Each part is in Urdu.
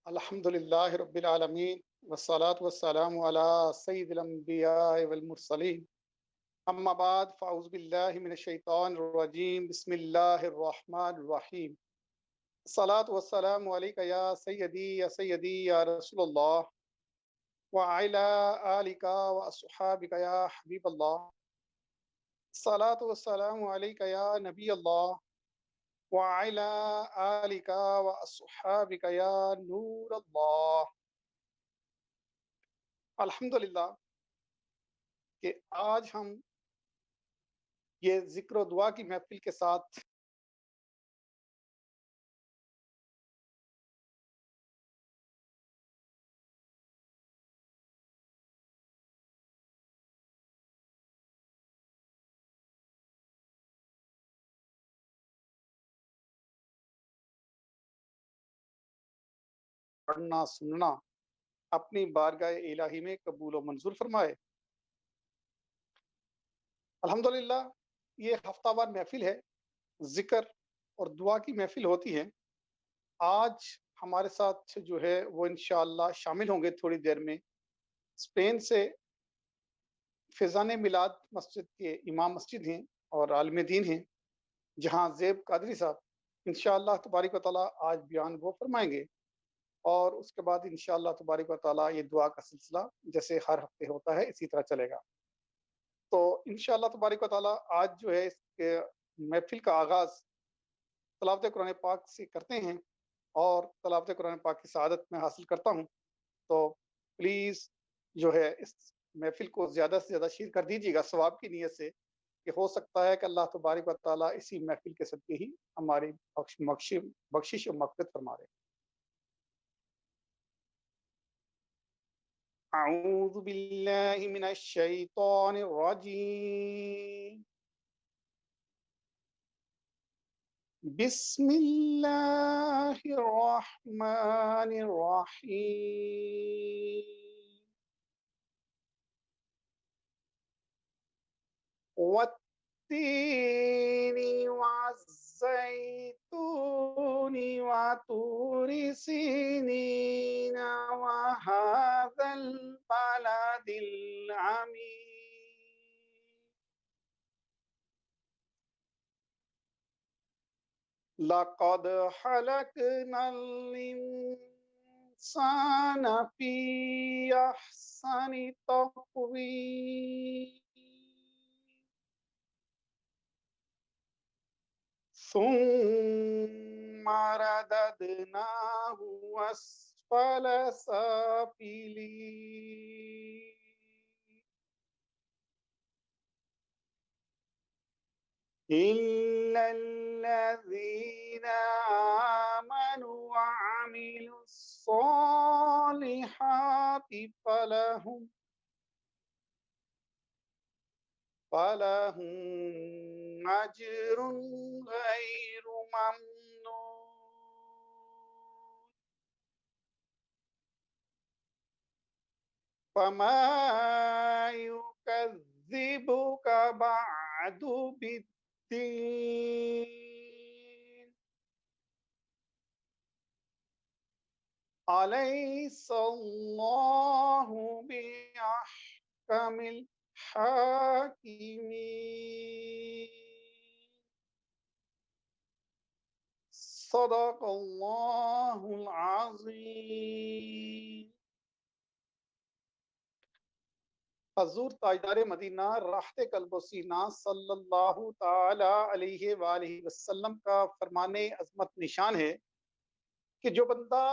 الحمد للہ رب العالمین والصلاة والسلام علی سید الانبیاء والمرسلین اما بعد فاعوذ باللہ من الشیطان الرجیم بسم اللہ الرحمن الرحیم الصلاة والسلام علیک یا سیدی یا رسول اللہ وعلی آلک واصحابک یا حبیب اللہ الصلاة والسلام علیک یا نبی اللہ وعلى آلك وأصحابك يا نور اللہ۔ الحمدللہ کہ آج ہم یہ ذکر و دعا کی محفل کے ساتھ پڑھنا سننا اپنی بارگاہ الہی میں قبول و منظور فرمائے۔ الحمدللہ یہ ہفتہ وار محفل ہے، ذکر اور دعا کی محفل ہوتی ہے۔ آج ہمارے ساتھ جو ہے وہ انشاءاللہ شامل ہوں گے تھوڑی دیر میں اسپین سے فیضان میلاد مسجد کے امام مسجد ہیں اور عالم دین ہیں جہاں زیب قادری صاحب انشاءاللہ تبارک و تعالیٰ آج بیان وہ فرمائیں گے، اور اس کے بعد انشاءاللہ تبارک و تعالیٰ یہ دعا کا سلسلہ جیسے ہر ہفتے ہوتا ہے اسی طرح چلے گا۔ تو انشاءاللہ تبارک و تعالیٰ آج جو ہے اس کے محفل کا آغاز تلاوت قرآن پاک سے کرتے ہیں، اور تلاوت قرآن پاک کی سعادت میں حاصل کرتا ہوں۔ تو پلیز جو ہے اس محفل کو زیادہ سے زیادہ شیئر کر دیجیے گا ثواب کی نیت سے، کہ ہو سکتا ہے کہ اللہ تبارک و تعالیٰ اسی محفل کے صدقے ہی ہماری بخشش و مغفرت فرما دے۔ اعوذ باللہ من الشیطان الرجیم، بسم اللہ الرحمن الرحیم، والتین والزیتون وطور سینین وهذا البلد العمید، لقد خلقنا الانسان فی احسن تقویم، ثم رددناه اسفل سافلين، إلا الذين آمنوا وعملوا الصالحات فلهم أجر غير ممنون، فما يكذبك بعد بالدين، أليس الله بأحكم الحاكمين، صدق اللہ العظیم۔ حضور تاجدار مدینہ راحت قلب و سینہ صلی اللہ تعالی علیہ وآلہ وسلم کا فرمان عظمت نشان ہے کہ جو بندہ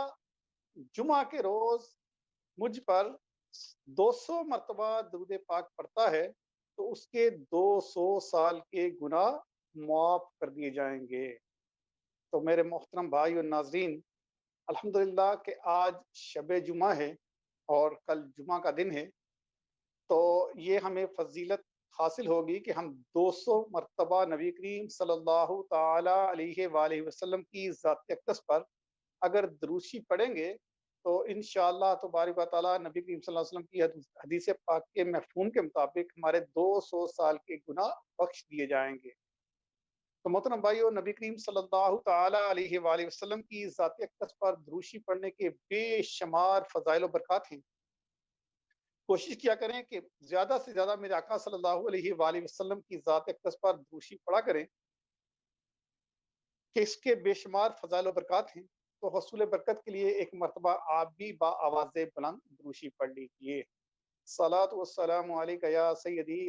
جمعہ کے روز مجھ پر 200 مرتبہ درود پاک پڑھتا ہے تو اس کے 200 سال کے گناہ معاف کر دیے جائیں گے۔ تو میرے محترم بھائی اور ناظرین، الحمدللہ کہ آج شب جمعہ ہے اور کل جمعہ کا دن ہے، تو یہ ہمیں فضیلت حاصل ہوگی کہ ہم 200 مرتبہ نبی کریم صلی اللہ تعالی علیہ وآلہ وسلم کی ذات اقدس پر اگر دروشی پڑھیں گے تو انشاءاللہ تبارک و تعالیٰ نبی کریم صلی اللہ علیہ وسلم کی حدیث پاک کے مفہوم کے مطابق ہمارے 200 سال کے گناہ بخش دیے جائیں گے۔ تو محترم بھائیو، نبی کریم صلی اللہ تعالی علیہ وآلہ وسلم کی ذات اقدس پر دروشی پڑھنے کے بے شمار فضائل و برکات ہیں۔ کوشش کیا کریں کہ زیادہ سے زیادہ میرے آقا صلی اللہ علیہ وآلہ وسلم کی ذات اقدس پر دروشی پڑھا کریں کہ اس کے بے شمار فضائل و برکات ہیں۔ تو حصول برکت کے لیے ایک مرتبہ آپ بھی با آواز بلند دروشی پڑھ لیجیے۔ صلاۃ والسلام علیک یا سیدی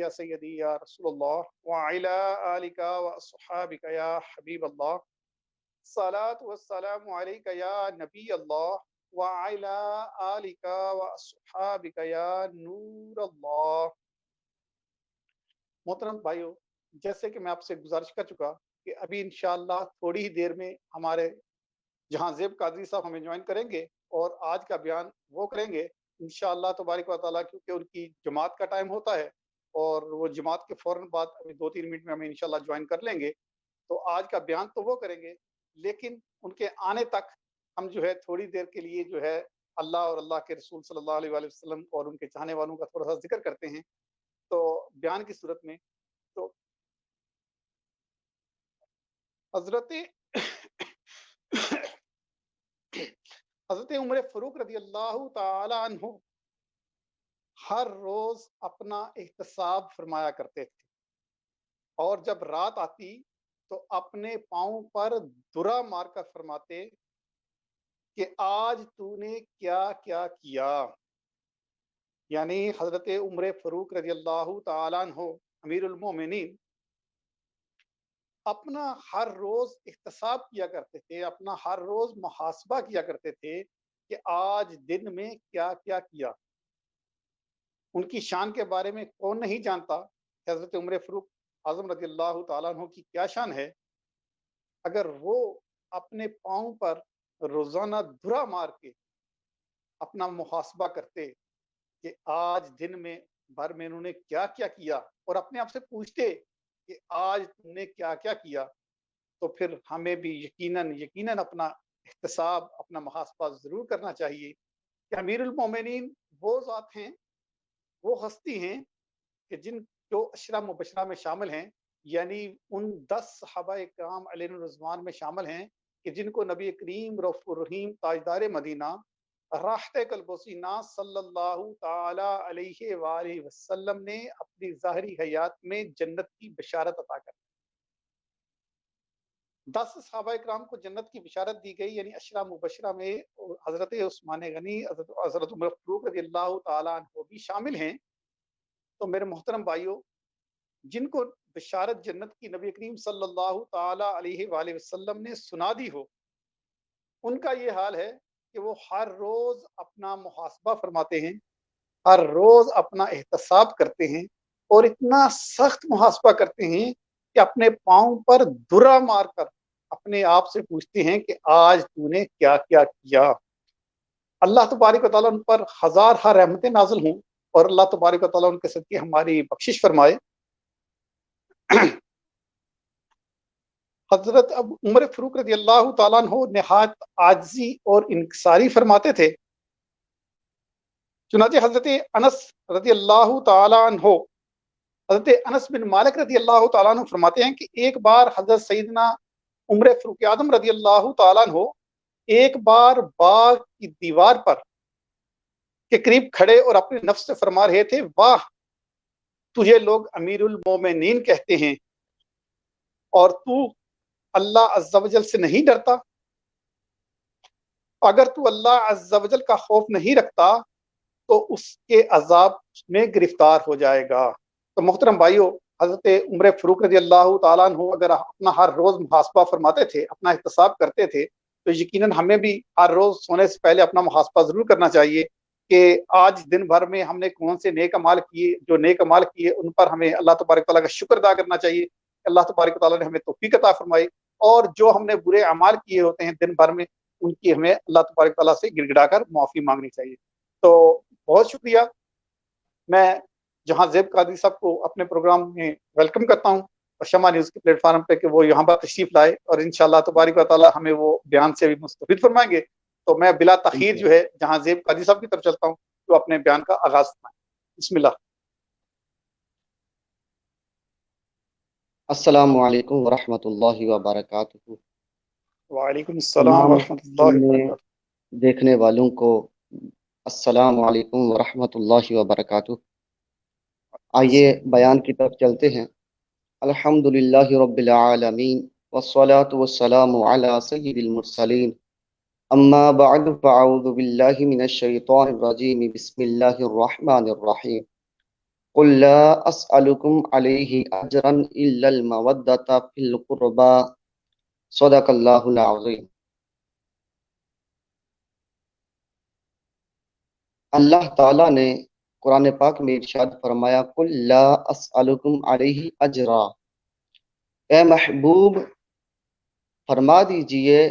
یا رسول اللہ وعلی آلک واصحابک یا حبیب اللہ۔ صلاۃ والسلام علیک یا نبی اللہ وعلی آلک واصحابک یا نور اللہ۔ محترم بھائیو، جیسے کہ میں آپ سے گزارش کر چکا کہ ابھی انشاءاللہ تھوڑی ہی دیر میں ہمارے جہاں زیب قادری صاحب ہمیں جوائن کریں گے اور آج کا بیان وہ کریں گے انشاءاللہ تبارک و تعالیٰ، کیونکہ ان کی جماعت کا ٹائم ہوتا ہے اور وہ جماعت کے فوراً بعد ابھی 2-3 منٹ میں ہمیں انشاءاللہ جوائن کر لیں گے۔ تو آج کا بیان تو وہ کریں گے، لیکن ان کے آنے تک ہم جو ہے تھوڑی دیر کے لیے جو ہے اللہ اور اللہ کے رسول صلی اللہ علیہ وآلہ وسلم اور ان کے چاہنے والوں کا تھوڑا سا ذکر کرتے ہیں تو بیان کی صورت میں۔ تو حضرت عمر فاروق رضی اللہ تعالی عنہ ہر روز اپنا احتساب فرمایا کرتے تھے، اور جب رات آتی تو اپنے پاؤں پر درا مار کر فرماتے کہ آج تو نے کیا کیا کیا۔ یعنی حضرت عمر فاروق رضی اللہ تعالی عنہ امیر المومنین اپنا ہر روز احتساب کیا کرتے تھے، اپنا ہر روز محاسبہ کیا کرتے تھے کہ آج دن میں کیا کیا کیا۔ ان کی شان کے بارے میں کون نہیں جانتا کہ حضرت عمر فاروق اعظم رضی اللہ تعالیٰ عنہ کی کیا شان ہے۔ اگر وہ اپنے پاؤں پر روزانہ دھرا مار کے اپنا محاسبہ کرتے کہ آج دن میں بھر میں انہوں نے کیا کیا کیا، اور اپنے آپ سے پوچھتے کہ آج تم نے کیا کیا کیا، تو پھر ہمیں بھی یقیناً اپنا احتساب، اپنا محاسبہ ضرور کرنا چاہیے کہ امیر المومنین وہ ذات ہیں، وہ ہستی ہیں کہ جن جو عشرہ مبشرہ میں شامل ہیں، یعنی ان 10 صحابہ کرام علیہ الرضوان میں شامل ہیں کہ جن کو نبی کریم رؤوف الرحیم تاجدار مدینہ راحت قلب و سینہ صلی اللہ تعالی علیہ وآلہ وسلم نے اپنی ظاہری حیات میں جنت کی بشارت عطا کر 10 صحابہ کرام کو جنت کی بشارت دی گئی، یعنی عشرہ مبشرہ میں حضرت عثمان غنی، حضرت عمر فاروق رضی اللہ تعالیٰ عنہ بھی شامل ہیں۔ تو میرے محترم بھائیوں، جن کو بشارت جنت کی نبی کریم صلی اللہ تعالیٰ علیہ وآلہ وسلم نے سنا دی ہو، ان کا یہ حال ہے کہ وہ ہر روز اپنا محاسبہ فرماتے ہیں، ہر روز اپنا احتساب کرتے ہیں، اور اتنا سخت محاسبہ کرتے ہیں کہ اپنے پاؤں پر درا مار کر اپنے آپ سے پوچھتے ہیں کہ آج تو نے کیا کیا کیا۔ اللہ تبارک و تعالیٰ ان پر ہزار ہر رحمتیں نازل ہوں، اور اللہ تبارک و تعالیٰ ان کے صدقے ہماری بخشش فرمائے۔ حضرت اب عمر فاروق رضی اللہ تعالیٰ عنہ نہایت عاجزی اور انکساری فرماتے تھے۔ چنانچہ حضرت انس رضی اللہ تعالیٰ عنہ، حضرت انس بن مالک رضی اللہ تعالیٰ عنہ فرماتے ہیں کہ ایک بار حضرت سیدنا عمر فاروق اعظم رضی اللہ تعالیٰ عنہ ایک بار باغ کی دیوار پر کے قریب کھڑے اور اپنے نفس سے فرما رہے تھے، واہ، تجھے لوگ امیر المومنین کہتے ہیں اور تو اللہ عز و جل سے نہیں ڈرتا؟ اگر تو اللہ عز و جل کا خوف نہیں رکھتا تو اس کے عذاب میں گرفتار ہو جائے گا۔ تو محترم بھائیو، حضرت عمر فاروق رضی اللہ تعالیٰ عنہ اگر اپنا ہر روز محاسبہ فرماتے تھے، اپنا احتساب کرتے تھے، تو یقیناً ہمیں بھی ہر روز سونے سے پہلے اپنا محاسبہ ضرور کرنا چاہیے کہ آج دن بھر میں ہم نے کون سے نیک اعمال کیے، جو نیک اعمال کیے ان پر ہمیں اللہ تبارک تعالیٰ کا شکر ادا کرنا چاہیے کہ اللہ تبارک تعالیٰ نے ہمیں توفیق عطا فرمائی، اور جو ہم نے برے اعمال کیے ہوتے ہیں دن بھر میں، ان کی ہمیں اللہ تبارک تعالیٰ سے گڑ گڑا کر معافی مانگنی چاہیے۔ تو بہت شکریہ۔ میں جہاں زیب قادری صاحب کو اپنے پروگرام میں ویلکم کرتا ہوں اور شمع نیوز کے پلیٹ فارم پہ کہ وہ یہاں پر تشریف لائے، اور انشاءاللہ تبارک و تعالیٰ ہمیں وہ بیان سے بھی مستفید فرمائیں گے۔ تو میں بلا تاخیر جو ہے جہاں زیب قادری صاحب کی طرف چلتا ہوں تو اپنے بیان کا آغاز فرمائیں۔ بسم اللہ۔ السلام علیکم ورحمۃ اللہ وبرکاتہ۔ وعلیکم السلام تمام ورحمۃ اللہ سننے وبرکاتہ۔ دیکھنے والوں کو السلام علیکم ورحمۃ اللہ وبرکاتہ۔ آئیے بیان کی طرف چلتے ہیں۔ الحمد للہ رب العالمین والصلاة والسلام علی سید المرسلین، اما بعد فاعوذ باللہ من الشیطان الرجیم، بسم اللہ الرحمن الرحیم۔ قل لا اسألکم علیہ اجرا الا المودۃ فی القربى، صدق اللہ العظیم۔ اللہ تعالیٰ نے قرآن پاک میں ارشاد فرمایا، قل لا اسألکم علیہ اجرا، اے محبوب فرما دیجئے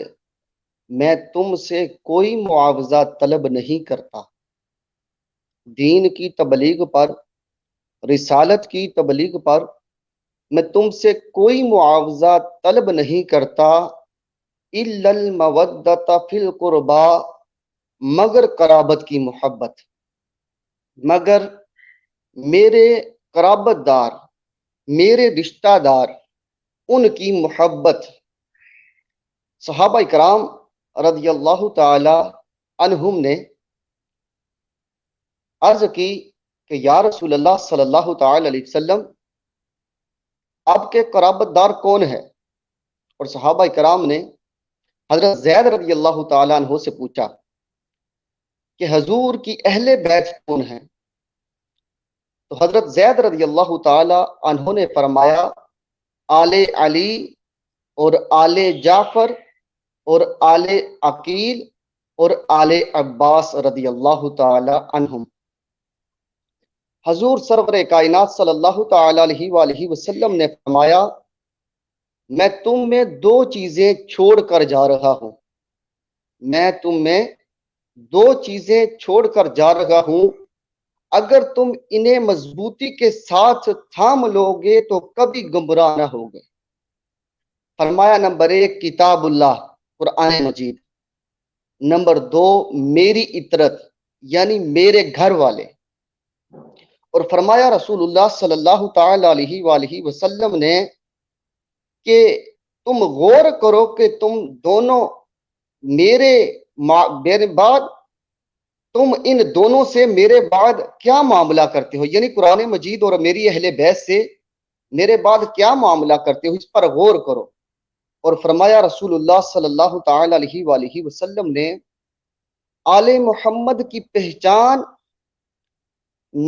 میں تم سے کوئی معاوضہ طلب نہیں کرتا، دین کی تبلیغ پر، رسالت کی تبلیغ پر میں تم سے کوئی معاوضہ طلب نہیں کرتا، الا المودۃ فی القربى، مگر قرابت کی محبت، مگر میرے قرابت دار، میرے رشتہ دار، ان کی محبت۔ صحابہ کرام رضی اللہ تعالی عنہم نے عرض کی کہ یا رسول اللہ صلی اللہ تعالی علیہ وسلم، آپ کے قرابت دار کون ہے؟ اور صحابہ کرام نے حضرت زید رضی اللہ تعالی عنہ سے پوچھا کہ حضور کی اہل بیت کون ہیں؟ تو حضرت زید رضی اللہ تعالی عنہ نے فرمایا، آل علی اور آل جعفر اور آل عقیل اور آل عباس رضی اللہ تعالی عنہم۔ حضور سرور کائنات صلی اللہ تعالی علیہ وآلہ وسلم نے فرمایا، میں تم میں دو چیزیں چھوڑ کر جا رہا ہوں، میں تم میں دو چیزیں چھوڑ کر جا رہا ہوں، اگر تم انہیں مضبوطی کے ساتھ تھام لو گے تو کبھی گمراہ نہ ہوگے۔ فرمایا، نمبر 1 کتاب اللہ قرآن مجید، نمبر 2 میری اطرت یعنی میرے گھر والے۔ اور فرمایا رسول اللہ صلی اللہ تعالی علیہ وآلہ وسلم نے کہ تم غور کرو کہ تم دونوں میرے بعد، تم ان دونوں سے میرے بعد کیا معاملہ کرتے ہو، یعنی قرآن مجید اور میری اہل بیت سے میرے بعد کیا معاملہ کرتے ہو، اس پر غور کرو۔ اور فرمایا رسول اللہ صلی اللہ تعالی علیہ وآلہ وسلم نے، آل محمد کی پہچان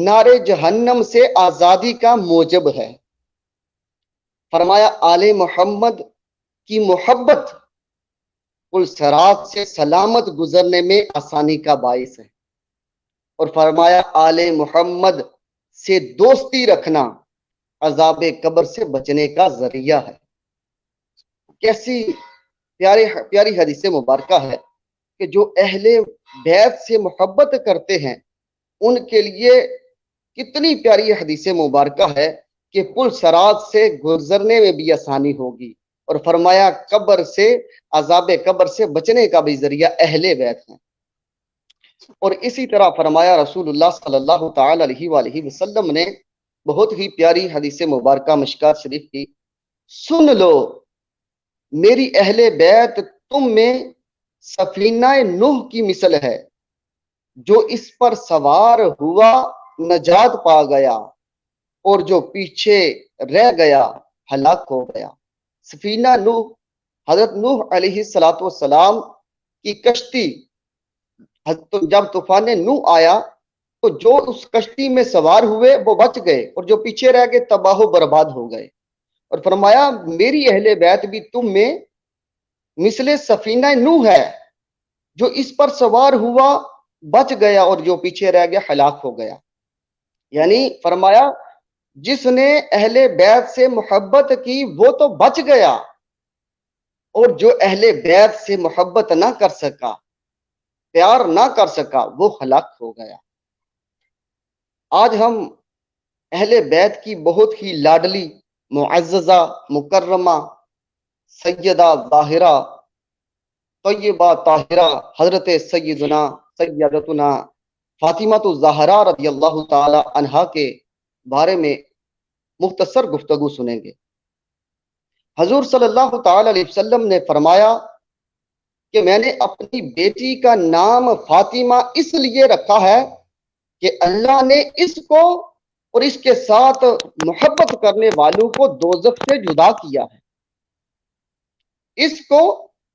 نار جہنم سے آزادی کا موجب ہے۔ فرمایا آل محمد کی محبت پل صراط سے سلامت گزرنے میں آسانی کا باعث ہے۔ اور فرمایا آل محمد سے دوستی رکھنا عذاب قبر سے بچنے کا ذریعہ ہے۔ کیسی پیاری حدیث مبارکہ ہے کہ جو اہل بیت سے محبت کرتے ہیں ان کے لیے کتنی پیاری حدیث مبارکہ ہے کہ پل صراط سے گزرنے میں بھی آسانی ہوگی، اور فرمایا قبر سے، عذاب قبر سے بچنے کا بھی ذریعہ اہل بیت ہیں۔ اور اسی طرح فرمایا رسول اللہ صلی اللہ تعالی علیہ وآلہ وسلم نے بہت ہی پیاری حدیث مبارکہ مشکات شریف کی، سن لو میری اہل بیت تم میں سفینہ نوح کی مثل ہے، جو اس پر سوار ہوا نجات پا گیا اور جو پیچھے رہ گیا ہلاک ہو گیا۔ سفینہ نوح، حضرت نوح علیہ السلام کی کشتی، جب طوفان نوح آیا تو جو اس کشتی میں سوار ہوئے وہ بچ گئے اور جو پیچھے رہ گئے تباہ و برباد ہو گئے۔ اور فرمایا میری اہل بیت بھی تم میں مثل سفینہ نوح ہے، جو اس پر سوار ہوا بچ گیا اور جو پیچھے رہ گیا ہلاک ہو گیا۔ یعنی فرمایا جس نے اہل بیت سے محبت کی وہ تو بچ گیا، اور جو اہل بیت سے محبت نہ کر سکا، پیار نہ کر سکا، وہ ہلاک ہو گیا۔ آج ہم اہل بیت کی بہت ہی لاڈلی، معززہ، مکرمہ سیدہ ظاہرہ طیبہ طاہرہ حضرت سیدتنا فاطمہ الزہرا رضی اللہ تعالی عنہا کے بارے میں مختصر گفتگو سنیں گے۔ حضور صلی اللہ تعالی علیہ وسلم نے فرمایا کہ میں نے اپنی بیٹی کا نام فاطمہ اس لیے رکھا ہے کہ اللہ نے اس کو اور اس کے ساتھ محبت کرنے والوں کو دوزخ سے جدا کیا ہے. اس کو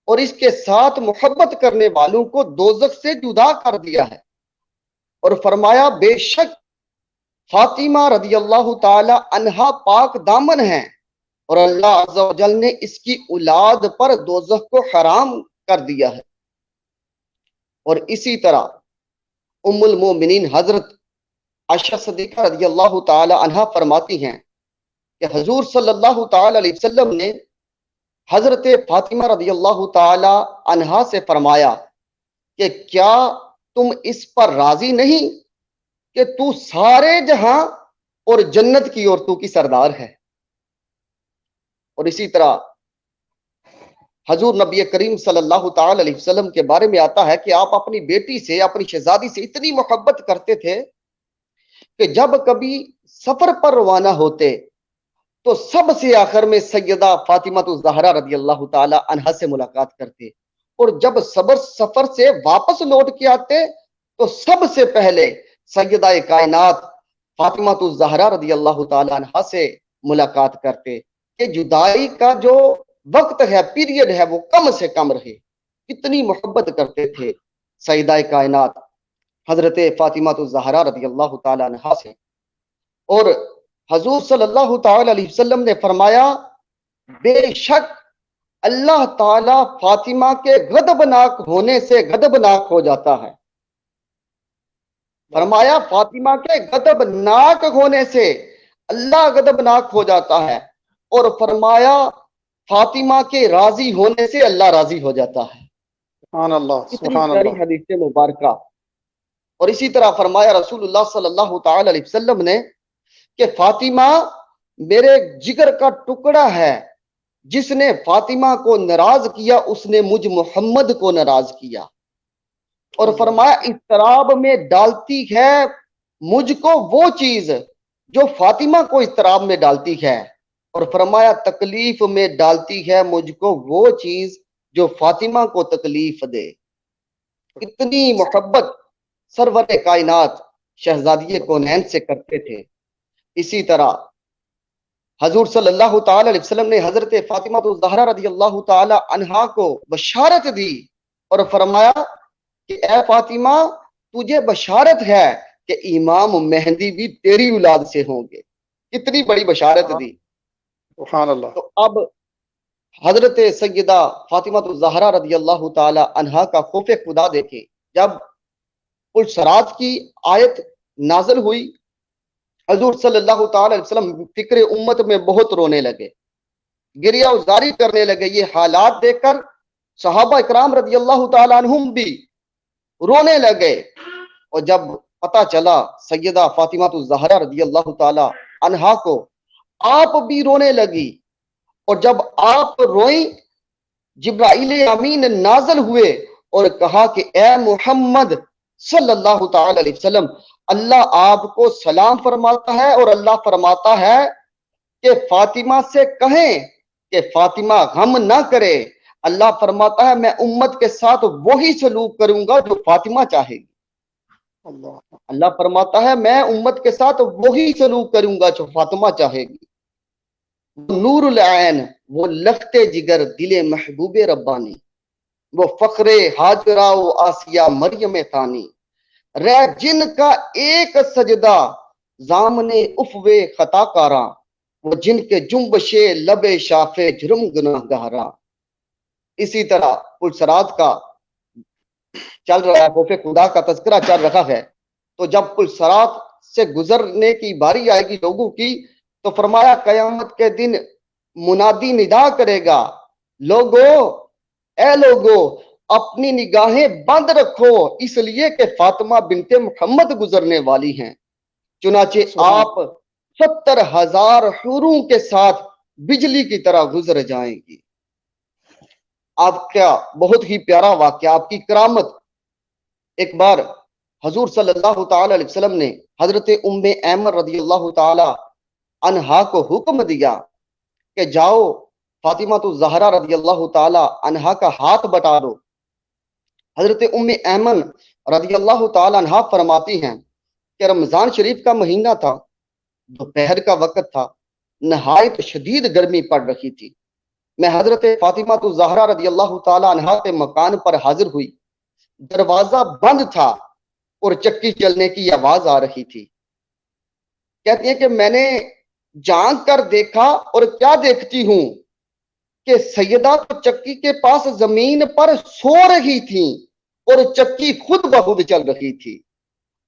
اور اس کے ساتھ محبت کرنے والوں کو دوزخ سے جدا کر دیا ہے. اور فرمایا بے شک فاطمہ رضی اللہ تعالی عنہا پاک دامن ہیں اور اللہ عز و جل نے اس کی اولاد پر دوزخ کو حرام کر دیا ہے. اور اسی طرح ام المومنین حضرت عائشہ صدیقہ رضی اللہ تعالی عنہا فرماتی ہیں کہ حضور صلی اللہ تعالی علیہ وسلم نے حضرت فاطمہ رضی اللہ تعالی عنہا سے فرمایا کہ کیا تم اس پر راضی نہیں کہ تو سارے جہاں اور جنت کی عورتوں کی سردار ہے. اور اسی طرح حضور نبی کریم صلی اللہ تعالی علیہ وسلم کے بارے میں آتا ہے کہ آپ اپنی بیٹی سے اپنی شہزادی سے اتنی محبت کرتے تھے کہ جب کبھی سفر پر روانہ ہوتے تو سب سے آخر میں سیدہ فاطمہ الزہرا رضی اللہ تعالی عنہا سے ملاقات کرتے اور جب سفر سے واپس لوٹ کے آتے تو سب سے پہلے سیدہ کائنات فاطمہ الزہرا رضی اللہ تعالی عنہا سے ملاقات کرتے کہ جدائی کا جو وقت ہے پیریڈ ہے وہ کم سے کم رہے. کتنی محبت کرتے تھے سیدہ کائنات حضرت فاطمہ الزہرا رضی اللہ تعالی عنہا سے. اور حضور صلی اللہ تعالی علیہ وسلم نے فرمایا بے شک اللہ تعالی فاطمہ کے غضبناک ہونے سے غضبناک ہو جاتا ہے. فرمایا فاطمہ کے غضبناک ہونے سے اللہ غضبناک ہو جاتا ہے اور فرمایا فاطمہ کے راضی ہونے سے اللہ راضی ہو جاتا ہے. سبحان اللہ اتنی سبحان پیاری اللہ. حدیث مبارکہ. اور اسی طرح فرمایا رسول اللہ صلی اللہ تعالی علیہ وسلم نے کہ فاطمہ میرے جگر کا ٹکڑا ہے. جس نے فاطمہ کو ناراض کیا اس نے مجھ محمد کو ناراض کیا. اور فرمایا اضطراب میں ڈالتی ہے مجھ کو وہ چیز جو فاطمہ کو اضطراب میں ڈالتی ہے اور فرمایا تکلیف میں ڈالتی ہے مجھ کو وہ چیز جو فاطمہ کو تکلیف دے. اتنی محبت سرور کائنات شہزادی کونین سے کرتے تھے. اسی طرح حضور صلی اللہ تعالی علیہ وسلم نے حضرت فاطمہ الزہرا رضی اللہ تعالی عنہا کو بشارت دی اور فرمایا کہ اے فاطمہ تجھے بشارت ہے کہ امام مہدی بھی تیری اولاد سے ہوں گے. کتنی بڑی بشارت دی. سبحان اللہ. تو اب حضرت سیدہ فاطمہ الزہرا رضی اللہ تعالی عنہا کا خوف خدا دیکھیں. جب پلسرات کی آیت نازل ہوئی حضور صلی اللہ تعالی علیہ وسلم فکر امت میں بہت رونے لگے, گریہ ازاری کرنے لگے. یہ حالات دیکھ کر صحابہ اکرام رضی اللہ تعالی عنہم بھی رونے لگے. اور جب پتہ چلا سیدہ فاطمہ الزہرا رضی اللہ تعالی عنہا کو آپ بھی رونے لگی. اور جب آپ روئیں جبرائیل امین نازل ہوئے اور کہا کہ اے محمد صلی اللہ تعالی علیہ وسلم اللہ آپ کو سلام فرماتا ہے اور اللہ فرماتا ہے کہ فاطمہ سے کہیں کہ فاطمہ غم نہ کرے. اللہ فرماتا ہے میں امت کے ساتھ وہی سلوک کروں گا جو فاطمہ چاہے گی. اللہ فرماتا ہے میں امت کے ساتھ وہی سلوک کروں گا جو فاطمہ چاہے گی. نور العین وہ لختے جگر دل محبوب ربانی وہ فخر ہاجرہ و آسیہ مریم ثانی رہ جن کا ایک سجدہ زامنے افوے خطا کاراں وہ جن کے جنبشے لبے شافے جرم گناہ گاراں. اسی طرح پلسرات کا چل رہا ہے, خوف خدا کا تذکرہ چل رہا ہے. تو جب پلسرات سے گزرنے کی باری آئے گی لوگوں کی تو فرمایا قیامت کے دن منادی ندا کرے گا لوگو اے لوگو اپنی نگاہیں بند رکھو اس لیے کہ فاطمہ بنت محمد گزرنے والی ہیں. چنانچہ آپ 70,000 حوروں کے ساتھ بجلی کی طرح گزر جائیں گی. آپ کیا بہت ہی پیارا واقعہ, آپ کی کرامت. ایک بار حضور صلی اللہ تعالی علیہ وسلم نے حضرت ام ایمن رضی اللہ تعالی عنہا کو حکم دیا کہ جاؤ فاطمہ الزہرا رضی اللہ تعالی عنہا کا ہاتھ بٹا دو۔ حضرت ام ایمن رضی اللہ تعالی عنہا فرماتی ہیں کہ رمضان شریف کا مہینہ تھا، دوپہر کا وقت تھا، نہایت شدید گرمی پڑ رہی تھی۔ میں حضرت فاطمہ الزہرا رضی اللہ تعالی عنہا کے مکان پر حاضر ہوئی، دروازہ بند تھا اور چکی چلنے کی آواز آ رہی تھی۔ کہتی ہیں کہ میں نے جھانک کر دیکھا، اور کیا دیکھتی ہوں کہ سیدہ تو چکی کے پاس زمین پر سو رہی تھی اور چکی خود بخود چل رہی تھی،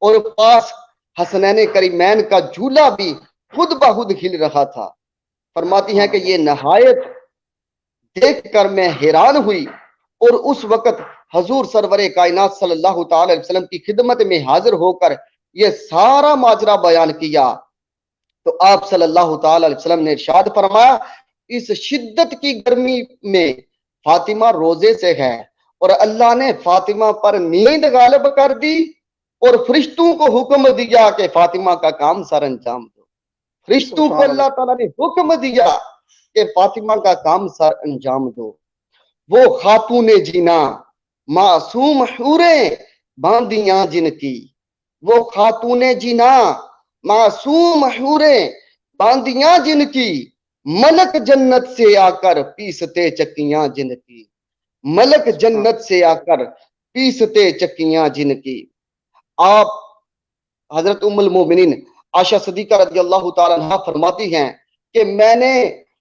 اور پاس حسنین کریمین کا جھولا بھی خود بخود ہل رہا تھا۔ فرماتی ہیں کہ یہ نہایت دیکھ کر میں حیران ہوئی، اور اس وقت حضور سرور کائنات صلی اللہ تعالی علیہ وسلم کی خدمت میں حاضر ہو کر یہ سارا ماجرا بیان کیا تو آپ صلی اللہ تعالی علیہ وسلم نے ارشاد فرمایا، اس شدت کی گرمی میں فاطمہ روزے سے ہے، اور اللہ نے فاطمہ پر نیند غالب کر دی، اور فرشتوں کو حکم دیا کہ فاطمہ کا کام سر انجام دو۔ فرشتوں کو اللہ تعالیٰ نے حکم دیا کہ فاطمہ کا کام سر انجام دو۔ وہ خاتون جینا معصوم حوریں باندیاں جن کی، وہ خاتون جینا معصوم حوریں باندیاں جن کی، ملک جنت سے آ کر پیستے چکیاں جن کی، ملک جنت سے آ کر پیستے چکیاں جن کی۔ آپ حضرت ام المومنین عائشہ صدیقہ رضی اللہ تعالی عنہ فرماتی ہیں کہ میں نے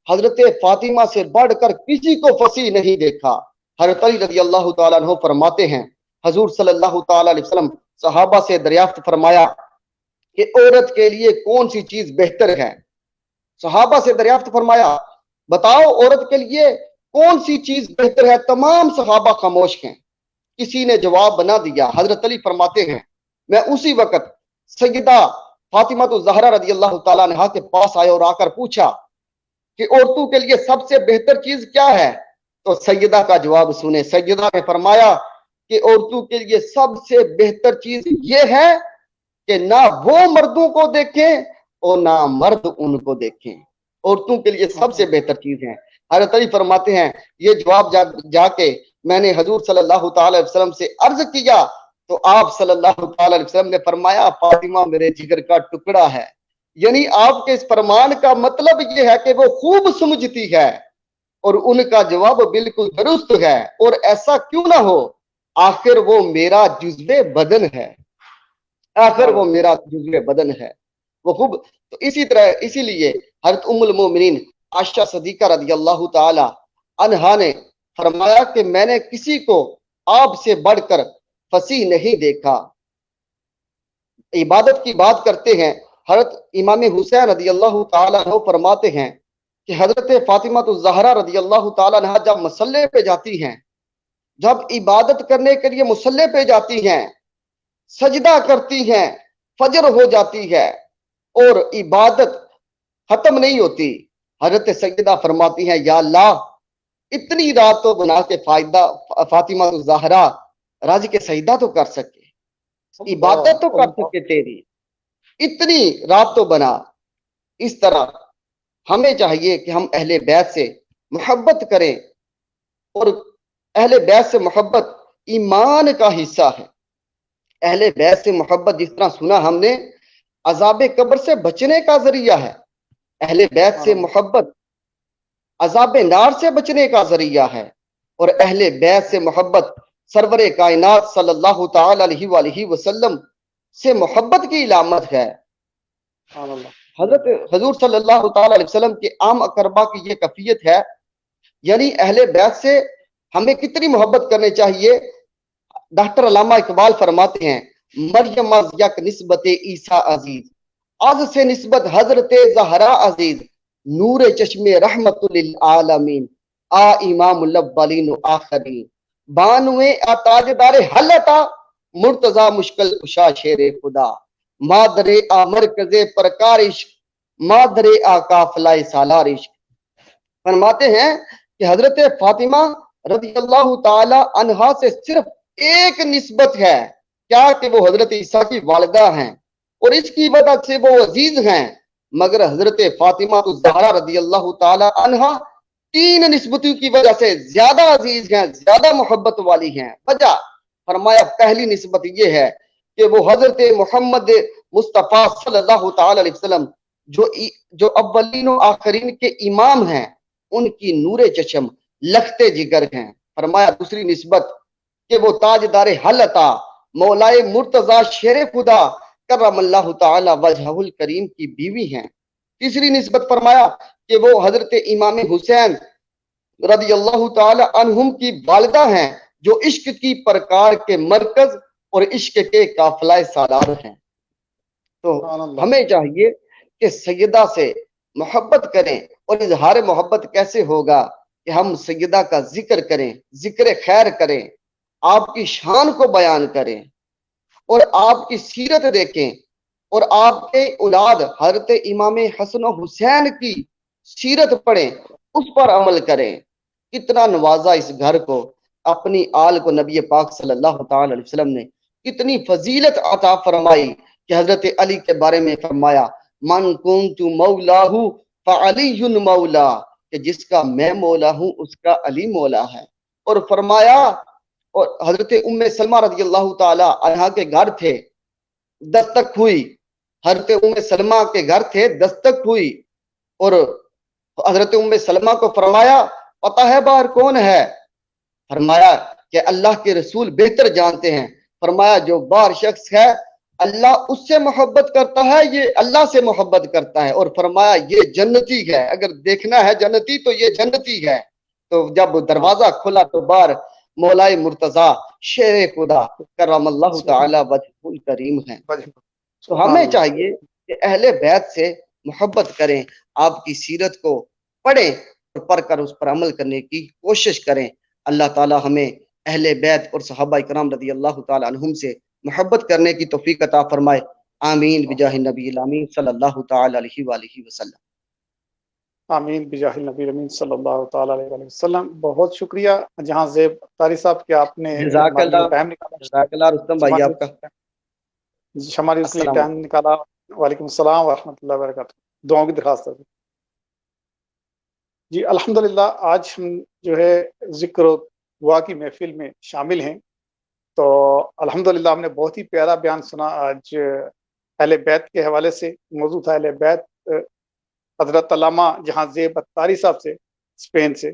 حضرت فاطمہ سے بڑھ کر کسی کو فصیح نہیں دیکھا۔ حضرت علی رضی اللہ تعالی عنہ فرماتے ہیں حضور صلی اللہ تعالی علیہ وسلم صحابہ سے دریافت فرمایا کہ عورت کے لیے کون سی چیز بہتر ہے؟ صحابہ سے دریافت فرمایا بتاؤ عورت کے لیے کون سی چیز بہتر ہے؟ تمام صحابہ خاموش ہیں، کسی نے جواب بنا دیا۔ حضرت علی فرماتے ہیں میں اسی وقت سیدہ فاطمہ الزہرا رضی اللہ تعالیٰ عنہا کے پاس آئے اور آ کر پوچھا کہ عورتوں کے لیے سب سے بہتر چیز کیا ہے؟ تو سیدہ کا جواب سنے۔ سیدہ نے فرمایا کہ عورتوں کے لیے سب سے بہتر چیز یہ ہے کہ نہ وہ مردوں کو دیکھیں اور نہ مرد ان کو دیکھیں، عورتوں کے لیے سب سے بہتر چیز ہے۔ حضرت علی فرماتے ہیں یہ جواب جا کے میں نے حضور صلی اللہ تعالی علیہ وسلم سے عرض کیا تو آپ صلی اللہ تعالی علیہ وسلم نے فرمایا فاطمہ میرے جگر کا ٹکڑا ہے، یعنی آپ کے اس فرمان کا مطلب یہ ہے کہ وہ خوب سمجھتی ہے اور ان کا جواب بالکل درست ہے، اور ایسا کیوں نہ ہو، آخر وہ میرا جزو بدن ہے، آخر وہ میرا جزو بدن ہے، وہ خوب۔ تو اسی لیے حضرت ام المومنین عائشہ صدیقہ رضی اللہ تعالی عنہا نے فرمایا کہ میں نے کسی کو آپ سے بڑھ کر فصیح نہیں دیکھا۔ عبادت کی بات کرتے ہیں، حضرت امام حسین رضی اللہ تعالی عنہ فرماتے ہیں کہ حضرت فاطمہ الزہرا رضی اللہ تعالی عنہ جب مصلی پہ جاتی ہیں، جب عبادت کرنے کے لیے مصلی پہ جاتی ہیں، سجدہ کرتی ہیں، فجر ہو جاتی ہے اور عبادت ختم نہیں ہوتی، حضرت سیدہ فرماتی ہیں یا اللہ اتنی رات تو بنا کے فاطمہ الزہرا راضی کے سجدہ تو کر سکے، عبادت تو کر سکے تیری، اتنی رات تو بنا۔ اس طرح ہمیں چاہیے کہ ہم اہل بیت سے محبت کریں، اور اہل بیت سے محبت ایمان کا حصہ ہے۔ اہل بیت سے محبت جس طرح سنا ہم نے عذاب قبر سے بچنے کا ذریعہ ہے، اہل بیت سے محبت عذاب نار سے بچنے کا ذریعہ ہے، اور اہل بیت سے محبت سرور کائنات صلی اللہ تعالی علیہ وآلہ وسلم سے محبت کی علامت ہے۔ حضرت حضور صلی اللہ تعالی علیہ وسلم کے عام اقربا کی یہ کیفیت ہے، یعنی اہل بیت سے ہمیں کتنی محبت کرنی چاہیے۔ ڈاکٹر علامہ اقبال فرماتے ہیں مریم از یک نسبت عیسیٰ عزیز، از سے نسبت حضرت زہرا عزیز، نور چشم رحمت للعالمین، آ امام الاولین و آخرین، بانوے تاجدار حلتا مرتضی مشکل کشا شیر خدا، مادر آ مرکز پرکارش، مادر آ قافلہ سالار عشق۔ فرماتے ہیں کہ حضرت فاطمہ رضی اللہ تعالی عنہا سے صرف ایک نسبت ہے، کیا کہ وہ حضرت عیسیٰ کی والدہ ہیں اور اس کی وجہ سے وہ عزیز ہیں، مگر حضرت فاطمہ الزہرا رضی اللہ تعالی عنہا 3 نسبتوں کی وجہ سے زیادہ عزیز ہیں، زیادہ محبت والی ہیں۔ وجہ فرمایا پہلی نسبت یہ ہے کہ وہ حضرت محمد مصطفیٰ صلی اللہ تعالی علیہ وسلم جو اولین و آخرین کے امام ہیں، ان کی نور چشم لختے جگر ہیں۔ فرمایا دوسری نسبت کہ وہ تاجدار حلتا مولائے مرتضی شیر خدا کرم اللہ تعالی وجہہ الکریم کی بیوی ہیں۔ تیسری نسبت فرمایا کہ وہ حضرت امام حسین رضی اللہ تعالی عنہم کی والدہ ہیں، جو عشق کی پرکار کے مرکز اور عشق کے قافلہ سالار ہیں۔ تو سبحان اللہ۔ ہمیں چاہیے کہ سیدہ سے محبت کریں، اور اظہار محبت کیسے ہوگا کہ ہم سیدہ کا ذکر کریں، ذکر خیر کریں، آپ کی شان کو بیان کریں، اور آپ کی سیرت دیکھیں، اور آپ کے اولاد حضرت امام حسن و حسین کی سیرت پڑھیں، اس پر عمل کریں۔ کتنا نوازا اس گھر کو، اپنی آل کو نبی پاک صلی اللہ تعالی علیہ وسلم نے کتنی فضیلت عطا فرمائی کہ حضرت علی کے بارے میں فرمایا من کنت مولاہ فعلی مولا، کہ جس کا میں مولا ہوں اس کا علی مولا ہے۔ اور فرمایا، اور حضرت ام سلمہ رضی اللہ تعالی عنہا کے گھر تھے، دستک ہوئی، حضرت ام سلمہ کے گھر تھے، دستک ہوئی، اور حضرت ام سلمہ کو فرمایا پتہ ہے باہر کون ہے؟ فرمایا کہ اللہ کے رسول بہتر جانتے ہیں۔ فرمایا جو باہر شخص ہے اللہ اس سے محبت کرتا ہے، یہ اللہ سے محبت کرتا ہے، اور فرمایا یہ جنتی ہے، اگر دیکھنا ہے جنتی تو یہ جنتی ہے۔ تو جب دروازہ کھلا تو باہر مولائے مرتضی شیر خدا کرم اللہ تعالی وجہ الکریم ہیں۔ تو ہمیں چاہیے کہ اہل بیت سے محبت کریں، آپ کی سیرت کو پڑھیں اور پڑھ کر اس پر عمل کرنے کی کوشش کریں۔ اللہ تعالی ہمیں اہل بیت اور صحابہ کرام رضی اللہ تعالی عنہم سے محبت کرنے کی توفیق عطا فرمائے۔ آمین بجاہ النبی الامین صلی اللہ تعالی علیہ وآلہ وسلم۔ آمین بجاہ النبی امین صلی اللہ تعالی علیہ وآلہ وسلم۔ بہت شکریہ جہاں زیب طاری صاحب کہ آپ نے جزاک ہمارے لیے اللہ، ٹائم نکالا، جزاک اللہ رستم بھائی آپ کا۔ ہمارے اس لیے السلام ٹائم نکالا۔ وعلیکم السلام ورحمۃ اللہ وبرکاتہ۔ دعاؤں کی درخواست ہے جی۔ الحمدللہ آج ہم جو ہے ذکر و دعا کی محفل میں شامل ہیں، تو الحمدللہ ہم نے بہت ہی پیارا بیان سنا آج اہل بیت کے حوالے سے۔ موضوع تھا اہل بیت، حضرت علامہ جہاں زیب اتاری صاحب سے، اسپین سے۔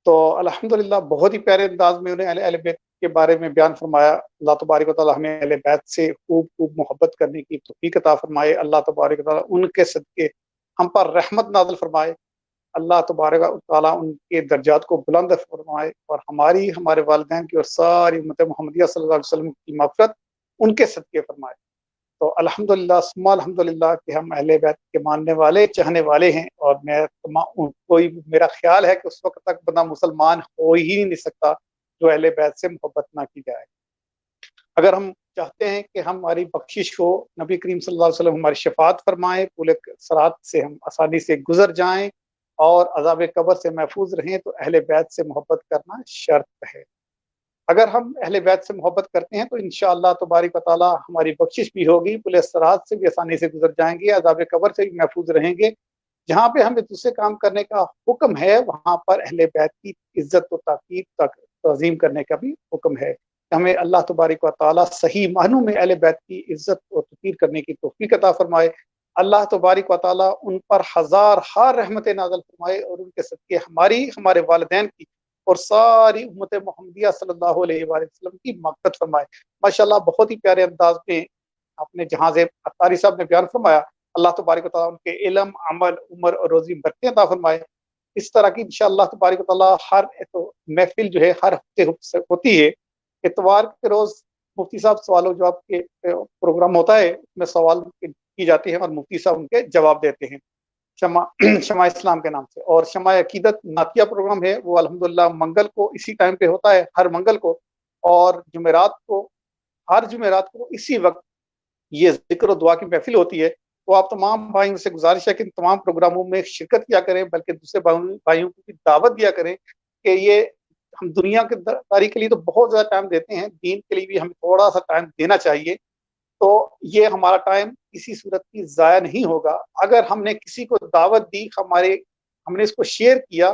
تو الحمدللہ بہت ہی پیارے انداز میں انہیں اہل بیت کے بارے میں بیان فرمایا۔ اللہ تبارک و تعالی ہمیں اہل بیت سے خوب محبت کرنے کی توفیق عطا فرمائے۔ اللہ تبارک و تعالی ان کے صدقے ہم پر رحمت نازل فرمائے۔ اللہ تبارک و تعالی ان کے درجات کو بلند فرمائے، اور ہمارے والدین کی اور ساری امت محمدیہ صلی اللہ علیہ وسلم کی مغفرت ان کے صدقے فرمائے۔ تو الحمدللہ ثم الحمدللہ کہ ہم اہل بیت کے ماننے والے چاہنے والے ہیں، اور میرا خیال ہے کہ اس وقت تک بندہ مسلمان ہو ہی نہیں سکتا جو اہل بیت سے محبت نہ کی جائے۔ اگر ہم چاہتے ہیں کہ ہماری بخشش ہو، نبی کریم صلی اللہ علیہ وسلم ہماری شفاعت فرمائیں، پورے صراط سے ہم آسانی سے گزر جائیں اور عذاب قبر سے محفوظ رہیں، تو اہل بیت سے محبت کرنا شرط ہے۔ اگر ہم اہل بیت سے محبت کرتے ہیں تو انشاءاللہ تبارک و تعالی ہماری بخشش بھی ہوگی، پورے صراط سے بھی آسانی سے گزر جائیں گے، عذاب قبر سے بھی محفوظ رہیں گے۔ جہاں پہ ہمیں دوسرے کام کرنے کا حکم ہے، وہاں پر اہل بیت کی عزت و تعظیم کرنے کا بھی حکم ہے۔ ہمیں اللہ تبارک و تعالی صحیح معنوں میں اہل بیت کی عزت و توقیر کرنے کی توفیق عطا فرمائے۔ اللہ تبارک و تعالی ان پر ہزار رحمت نازل فرمائے، اور ان کے صدقے ہمارے والدین کی اور ساری امت محمدیہ صلی اللہ علیہ وآلہ وسلم کی مغفرت فرمائے۔ ماشاءاللہ بہت ہی پیارے انداز میں آپ نے جہاں زیب اتاری صاحب نے بیان فرمایا۔ اللہ تبارک و تعالیٰ ان کے علم، عمل، عمر اور روزی میں برکتیں عطا فرمائے۔ اس طرح کی انشاءاللہ تبارک و تعالیٰ ہر محفل جو ہے ہر ہفتے ہوتی ہے۔ اتوار کے روز مفتی صاحب سوال و جواب کے پروگرام ہوتا ہے، اس میں سوال کی جاتی ہے اور مفتی صاحب ان کے جواب دیتے ہیں شمع اسلام کے نام سے۔ اور شمع عقیدت نعتیہ پروگرام ہے، وہ الحمدللہ منگل کو اسی ٹائم پہ ہوتا ہے، ہر منگل کو، اور ہر جمعرات کو اسی وقت یہ ذکر و دعا کی محفل ہوتی ہے۔ تو آپ تمام بھائیوں سے گزارش ہے کہ تمام پروگراموں میں شرکت کیا کریں، بلکہ دوسرے بھائیوں کو بھی دعوت دیا کریں کہ یہ ہم دنیا کے داری کے لیے تو بہت زیادہ ٹائم دیتے ہیں، دین کے لیے بھی ہمیں تھوڑا سا ٹائم دینا چاہیے۔ تو یہ ہمارا ٹائم کسی صورت کی ضائع نہیں ہوگا۔ اگر ہم نے کسی کو دعوت دی، ہم نے اس کو شیئر کیا،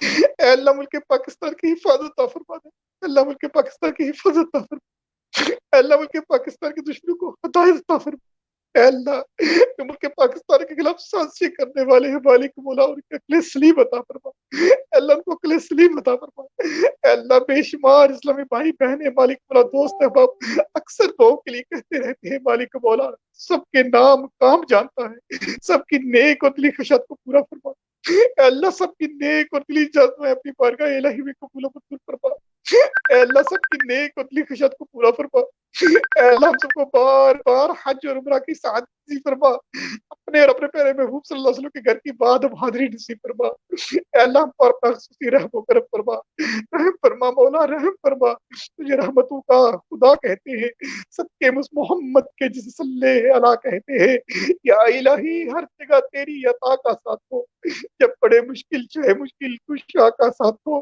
اے اللہ ملک پاکستان کی حفاظت عطا فرما دے، اللہ ملک پاکستان کی حفاظت عطا فرما دے، اے اللہ ملک پاکستان کے دشمنوں کو ہدایت عطا فرما، اے اللہ جو ملک پاکستان کے خلاف سازشیں کرنے والے ہیں مالک مولا ان کے عقل سلیم عطا فرما، اے اللہ ان کو عقل سلیم عطا فرما، اے اللہ بے شمار اسلامی بھائی بہنیں مالک مولا دوست احباب اکثر دعاؤں کے لیے کہتے رہتے ہیں مالک مولا، سب کے نام کام جانتا ہے، سب کی نیک اور دلی خواہشات کو پورا فرما، اے اللہ سب کی نیک اور دلی جذب میں اپنی بارگاہ الہی میں قبول و منظور فرما، اے اللہ سب کی نیک اور دلی خواہشات کو پورا فرما، اے اللہ ہم سب کو بار بار حج اور عمرہ کی سعادت نصیب فرما، اپنے اور اپنے پیارے محبوب صلی اللہ علیہ وسلم کے گھر کی بات اب حاضری نصیب فرما، اے اللہ ہم پر اپنا خصوصی رحم و کرم فرما، رحم فرما مولا رحم فرما، تجھے رحمتوں کا خدا کہتے ہیں، سب کے محمد کے جس صلی اللہ کہتے ہیں، یا الہی ہر جگہ تیری عطا کا ساتھ ہو، جب بڑے مشکل چاہے مشکل کشا کا ساتھ ہو،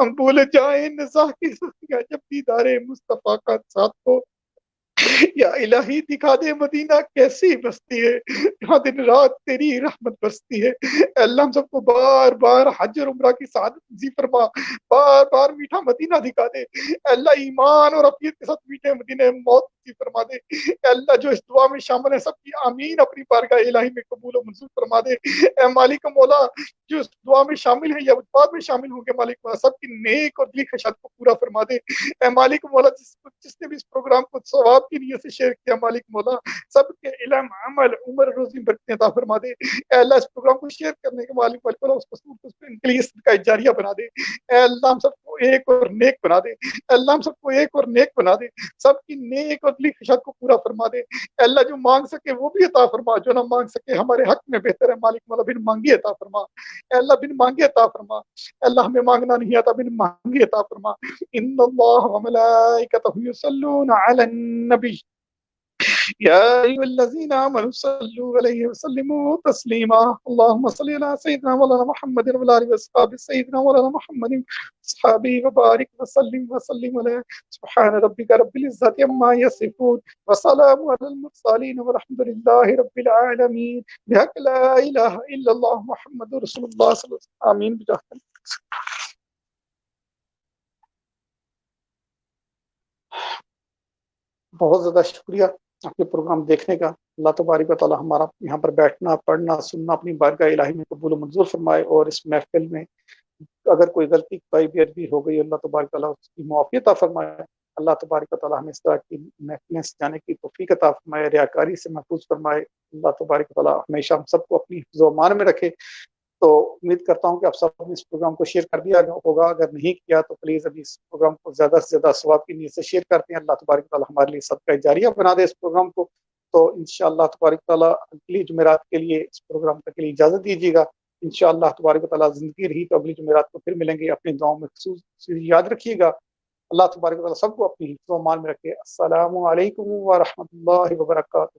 ہم بھول جائیں نزاع کی سختیاں جب دیدار مصطفیٰ کا ساتھ ہو، یا الہی دکھا دے مدینہ کیسی بستی ہے جہاں دن رات تیری رحمت برستی ہے، اے اللہ ہم سب کو بار بار حج اور عمرہ کی سعادت نصیب فرما، بار بار میٹھا مدینہ دکھا دے، اے اللہ ایمان اور عقیدت کے ساتھ میٹھے مدینہ موت نصیب فرما دے، اے اللہ جو اس دعا میں شامل ہے سب کی آمین اپنی بارگاہ الہی میں قبول و منظور فرما دے، اے مالک مولا جو اس دعا میں شامل ہیں یا بعد میں شامل ہوں گے مالک مولا سب کی نیک اور دلی خواہشات کو پورا فرما دے، اے مالک مولا جس نے بھی اس پروگرام کو ثواب کی نیت سے شیئر کیا مالک مولا سب کے علم عمل عمر روزی برکتیں عطا فرما دے، اے اللہ اس پروگرام کو شیئر کرنے کے مالک مولا اس کو ان کے لیے صدقہ جاریہ بنا دے، اے اللہ ہم سب کو ایک اور نیک بنا دے، اے اللہ ہم سب کو ایک اور نیک بنا دے، سب کی نیک اور دلی خواہشات کو پورا فرما دے، اے اللہ جو مانگ سکے وہ بھی عطا فرما، جو نہ مانگ سکے ہمارے حق میں بہتر ہے مالک مولا بن مانگی عطا فرما، اے اللہ بن مانگی عطا فرما، اے اللہ ہمیں مانگنا نہیں آتا بن مانگی عطا فرما، ان اللہ وملائکتہ یصلون علی النبی یا ایھا الذین آمنوا صلوا علیہ وسلموا تسلیما، اللهم صل علی سیدنا مولانا محمد وعلی آلہ وصحبہ سیدنا مولانا محمد صحابی وبارک وسلم علیہ، سبحان ربک رب العزۃ عما یصفون وسلام علی المرسلین والحمد للہ رب العالمین، بحق لا الہ الا اللہ محمد رسول اللہ صلی اللہ علیہ وسلم، آمین بجاہ بہت زیادہ شکریہ آپ کے پروگرام دیکھنے کا، اللہ تبارک و تعالی ہمارا یہاں پر بیٹھنا پڑھنا سننا اپنی بارگاہ الہی میں قبول و منظور فرمائے، اور اس محفل میں اگر کوئی غلطی کوئی بھی عربی ہو گئی اللہ تبارک و تعالی اس کی معافی عطا فرمائے، اللہ تبارک و تعالی ہمیں اس طرح کی محفلیں سجانے کی توفیق عطا فرمائے، ریاکاری سے محفوظ فرمائے، اللہ تبارک و تعالی ہمیشہ ہم سب کو اپنی حفظ و امان میں رکھے۔ تو امید کرتا ہوں کہ آپ سب نے اس پروگرام کو شیئر کر دیا ہوگا، اگر نہیں کیا تو پلیز ابھی اس پروگرام کو زیادہ سے زیادہ ثواب کی نیت سے شیئر کرتے ہیں، اللہ تبارک تعالیٰ ہمارے لیے صدقہ جاریہ بنا دے اس پروگرام کو۔ تو انشاءاللہ تبارک تعالیٰ اگلی جمعرات کے لیے اس پروگرام کے لیے اجازت دیجیے گا، انشاءاللہ تبارک تعالیٰ زندگی رہی تو اگلی جمعرات کو پھر ملیں گے، اپنی دعاؤں میں خصوص یاد رکھیے گا، اللہ تبارک تعالیٰ سب کو اپنی حفظ و امان میں رکھے۔ السلام علیکم ورحمۃ اللہ وبرکاتہ۔